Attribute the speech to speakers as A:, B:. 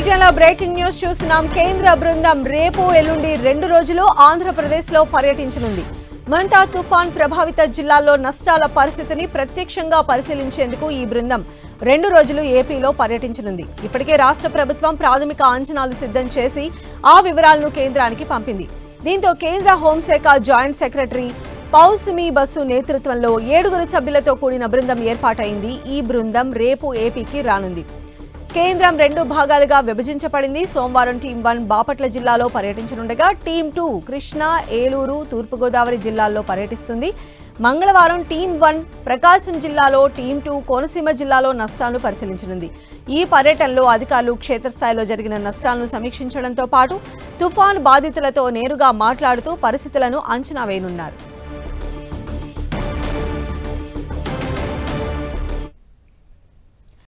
A: బులెటిన్లో breaking news చూస్తున్నాం. కేంద్ర బృందం రేపు ఎల్లుండి 2 రోజులు ఆంధ్రప్రదేశ్లో పర్యటించనుంది. మంతా తుఫాన్ ప్రభావిత జిల్లాల్లో నష్టాల పరిస్థితిని ప్రత్యక్షంగా పరిశీలించేందుకు ఈ బృందం 2 రోజులు ఏపీలో పర్యటించనుంది. ఇప్పటికే రాష్ట్ర ప్రభుత్వం ప్రాథమిక అంచనాలు సిద్ధం చేసి ఆ వివరాలను కేంద్రానికి పంపింది. దీంతో కేంద్ర హోంశాఖ జాయింట్ సెక్రటరీ పౌసుమి బసు నేతృత్వంలో 7 సభ్యులతో కూడిన బృందం ఏర్పాటైంది. ఈ బృందం రేపు ఏపీకి రానుంది. కేంద్రం 2 భాగాలుగా విభజించబడింది. సోమవారం టీం 1 బాపట్ల జిల్లాలో పర్యటించనుండగా టీం 2 కృష్ణా, ఏలూరు, తూర్పుగోదావరి జిల్లాల్లో పర్యటిస్తుంది. మంగళవారం టీం 1 ప్రకాశం జిల్లాలో, టీం 2 కోనసీమ జిల్లాలో నష్టాలను పరిశీలించనుంది. ఈ పర్యటనలో అధికారులు క్షేత్రస్థాయిలో జరిగిన నష్టాలను సమీక్షించడంతో పాటు తుఫాను బాధితులతో నేరుగా మాట్లాడుతూ పరిస్థితులను అంచనా వేయనున్నారు.